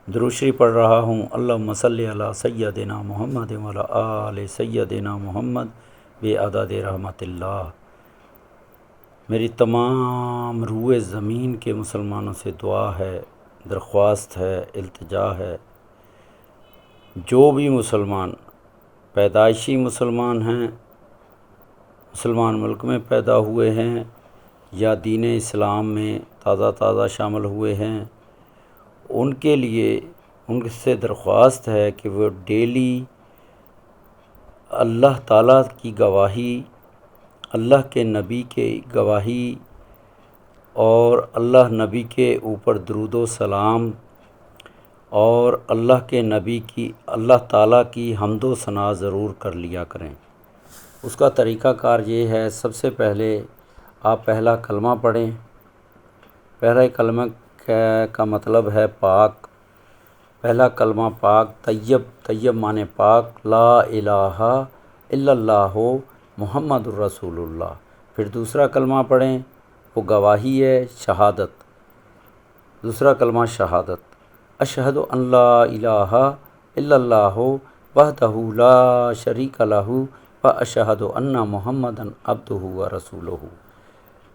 درود شریف پڑھ رہا ہوں۔ اللہم صلی علی سیدنا محمد وعلی آل سیدنا محمد بعدد رحمت اللہ۔ میری تمام روئے زمین کے مسلمانوں سے دعا ہے، درخواست ہے، التجا ہے، جو بھی مسلمان پیدائشی مسلمان ہیں، مسلمان ملک میں پیدا ہوئے ہیں یا دین اسلام میں تازہ شامل ہوئے ہیں، ان کے لیے ان سے درخواست ہے کہ وہ ڈیلی اللہ تعالیٰ کی گواہی، اللہ کے نبی کی گواہی اور اللہ نبی کے اوپر درود و سلام اور اللہ کے نبی کی، اللہ تعالیٰ کی حمد و ثنا ضرور کر لیا کریں۔ اس کا طریقہ کار یہ ہے، سب سے پہلے آپ پہلا کلمہ پڑھیں۔ پہلا کلمہ کا مطلب ہے پاک۔ پہلا کلمہ پاک، طیب معنی پاک، لا الہ الا اللہ محمد الرسول اللہ۔ پھر دوسرا کلمہ پڑھیں، وہ گواہی ہے، شہادت۔ دوسرا کلمہ شہادت، اشہد ان لا الہ الا اللہ وحدہ لا شریک لہ واشہد ان محمدا عبدہ ورسولہ۔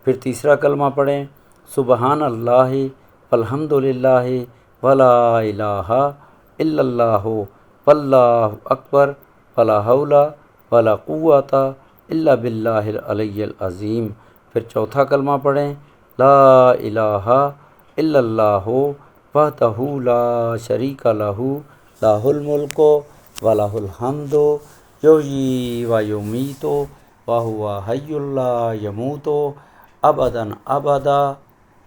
پھر تیسرا کلمہ پڑھیں، سبحان اللہ والحمد للہ ولا الہ الا اللہ واللہ اکبر ولا حول ولا قوۃ الا باللہ العلی العظیم۔ پھر چوتھا کلمہ پڑھیں، لا الہ الا اللہ وحدہ لا شریک لہ لہ الملک ولہ الحمد یحیی و یمیت وہو حی لا یموت ابدا ابدا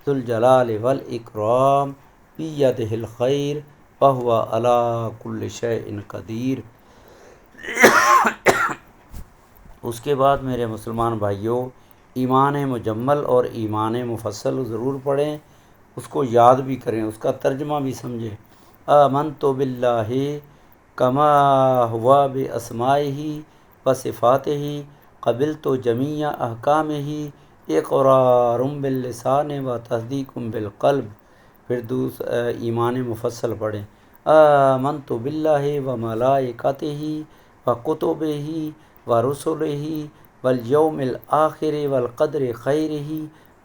ذو الجلال والاکرام بیدہ الخیر وہو علی کل شیء قدیر۔ اس کے بعد میرے مسلمان بھائیوں، ایمان مجمل اور ایمان مفصل ضرور پڑھیں، اس کو یاد بھی کریں، اس کا ترجمہ بھی سمجھیں۔ آمنت باللہ کما ہوا باسمائہ وصفاتہ قبلت جمیع احکامہ اقرار باللسان و تصدیق بالقلب۔ پھر ایمان مفصل پڑھیں، آمنت باللہ و ملائکتہ و کتبہ و رسلہ والیوم الآخر والقدر خیرہ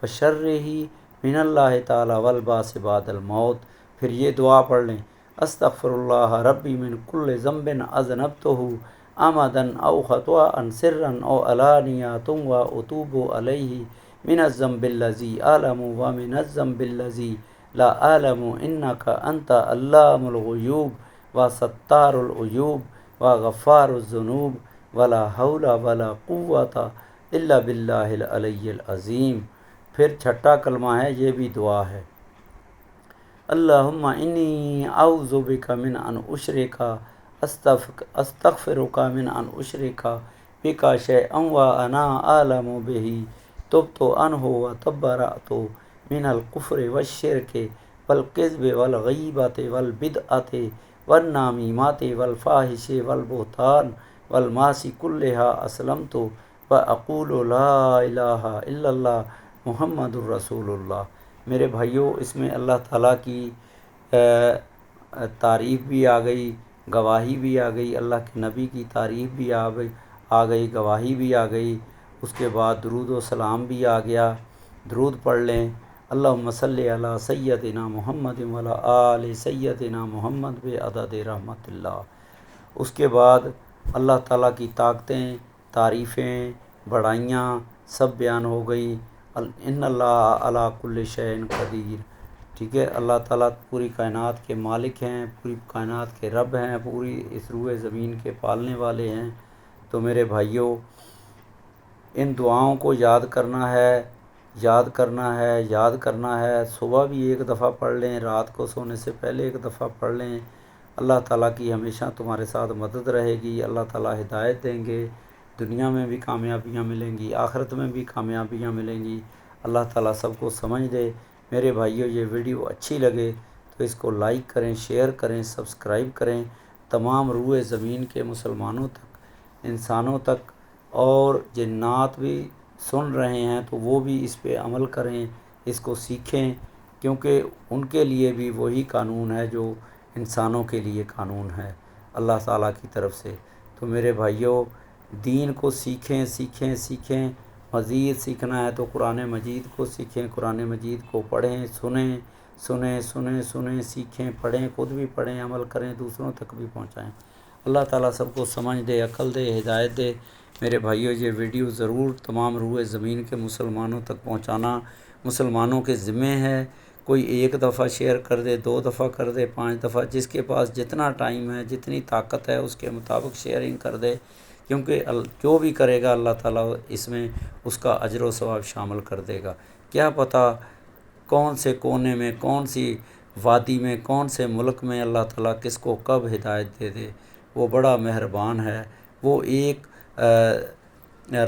و شرہ من اللہ تعالی والبعث بعد الموت۔ پھر یہ دعا پڑھ لیں، استغفر اللہ ربی من کل ذنب اذنبتہ عمدا او خطأ سرا او علانیۃ و اتوب علیہ من الذنب الذی اعلم و من الذنب الذی لا اعلم انک انت علام الغیوب و ستار العیوب و غفار الذنوب ولا حول ولا قوۃ الا باللہ العلی العظیم۔ پھر چھٹا کلمہ ہے، یہ بھی دعا ہے، اللہم انی اعوذ بک من ان اشرک استغفرک من ان اشرک بک شیئا وانا اعلم بہ تبت عنہ وتبرأت من الکفر والشرک والکذب والغیبۃ والبدعۃ والنمیمۃ والفاحش والبہتان والمعاصی کلہا اسلمت واقول لا الہ الا اللہ محمد الرسول اللہ۔ میرے بھائیوں، اس میں اللہ تعالیٰ کی تعریف بھی آ گئی، گواہی بھی آ گئی، اللہ کے نبی کی تعریف بھی آ گئی، گواہی بھی آ گئی، اس کے بعد درود و سلام بھی آ گیا۔ درود پڑھ لیں، اللہم صلی علی سیدنا محمد وعلی آل سیدنا محمد بعدد رحمت اللہ۔ اس کے بعد اللہ تعالیٰ کی طاقتیں، تعریفیں، بڑائیاں سب بیان ہو گئی۔ ان اللہ علی کل شیء قدیر، ٹھیک ہے، اللہ تعالیٰ پوری کائنات کے مالک ہیں، پوری کائنات کے رب ہیں، پوری اس روئے زمین کے پالنے والے ہیں۔ تو میرے بھائیوں، ان دعاؤں کو یاد کرنا ہے، یاد کرنا ہے، یاد کرنا ہے۔ صبح بھی ایک دفعہ پڑھ لیں، رات کو سونے سے پہلے ایک دفعہ پڑھ لیں۔ اللہ تعالیٰ کی ہمیشہ تمہارے ساتھ مدد رہے گی، اللہ تعالیٰ ہدایت دیں گے، دنیا میں بھی کامیابیاں ملیں گی، آخرت میں بھی کامیابیاں ملیں گی۔ اللہ تعالیٰ سب کو سمجھ دے۔ میرے بھائیوں، یہ ویڈیو اچھی لگے تو اس کو لائک کریں، شیئر کریں، سبسکرائب کریں، تمام روئے زمین کے مسلمانوں تک، انسانوں تک، اور جنات بھی سن رہے ہیں تو وہ بھی اس پہ عمل کریں، اس کو سیکھیں، کیونکہ ان کے لیے بھی وہی قانون ہے جو انسانوں کے لیے قانون ہے اللہ تعالیٰ کی طرف سے۔ تو میرے بھائیوں، دین کو سیکھیں سیکھیں سیکھیں، مزید سیکھنا ہے تو قرآن مجید کو سیکھیں، قرآن مجید کو پڑھیں، سنیں سنیں سنیں سنیں، سیکھیں، پڑھیں، خود بھی پڑھیں، عمل کریں، دوسروں تک بھی پہنچائیں۔ اللہ تعالیٰ سب کو سمجھ دے، عقل دے، ہدایت دے۔ میرے بھائیوں، یہ ویڈیو ضرور تمام روئے زمین کے مسلمانوں تک پہنچانا مسلمانوں کے ذمے ہے۔ کوئی ایک دفعہ شیئر کر دے، 2 دفعہ کر دے، 5 دفعہ، جس کے پاس جتنا ٹائم ہے، جتنی طاقت ہے، اس کے مطابق شیئرنگ کر دے، کیونکہ جو بھی کرے گا اللہ تعالیٰ اس میں اس کا اجر و ثواب شامل کر دے گا۔ کیا پتہ کون سے کونے میں، کون سی وادی میں، کون سے ملک میں اللہ تعالیٰ کس کو کب ہدایت دے دے۔ وہ بڑا مہربان ہے۔ وہ ایک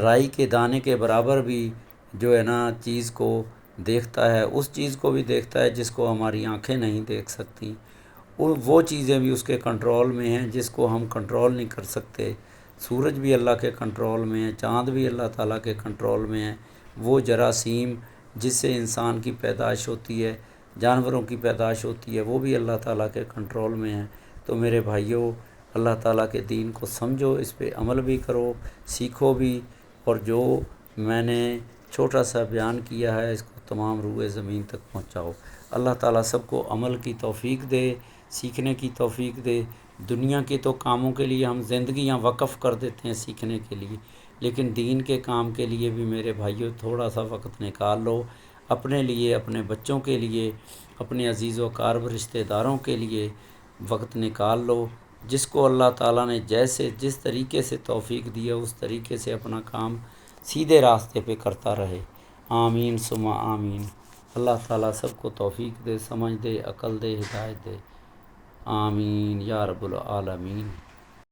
رائی کے دانے کے برابر بھی جو ہے نا چیز کو دیکھتا ہے، اس چیز کو بھی دیکھتا ہے جس کو ہماری آنکھیں نہیں دیکھ سکتی۔ وہ چیزیں بھی اس کے کنٹرول میں ہیں جس کو ہم کنٹرول نہیں کر سکتے۔ سورج بھی اللہ کے کنٹرول میں ہے، چاند بھی اللہ تعالیٰ کے کنٹرول میں ہے۔ وہ جراثیم جس سے انسان کی پیدائش ہوتی ہے، جانوروں کی پیدائش ہوتی ہے، وہ بھی اللہ تعالیٰ کے کنٹرول میں ہے۔ تو میرے بھائیوں، اللہ تعالیٰ کے دین کو سمجھو، اس پہ عمل بھی کرو، سیکھو بھی، اور جو میں نے چھوٹا سا بیان کیا ہے اس کو تمام روئے زمین تک پہنچاؤ۔ اللہ تعالیٰ سب کو عمل کی توفیق دے، سیکھنے کی توفیق دے۔ دنیا کے تو کاموں کے لیے ہم زندگیاں وقف کر دیتے ہیں سیکھنے کے لیے، لیکن دین کے کام کے لیے بھی میرے بھائیوں تھوڑا سا وقت نکال لو، اپنے لیے، اپنے بچوں کے لیے، اپنے عزیز و اقارب رشتہ داروں کے لیے وقت نکال لو۔ جس کو اللہ تعالیٰ نے جس طریقے سے توفیق دیا اس طریقے سے اپنا کام سیدھے راستے پہ کرتا رہے۔ آمین ثم آمین۔ اللہ تعالیٰ سب کو توفیق دے، سمجھ دے، عقل دے، ہدایت دے۔ آمین یا رب العالمین۔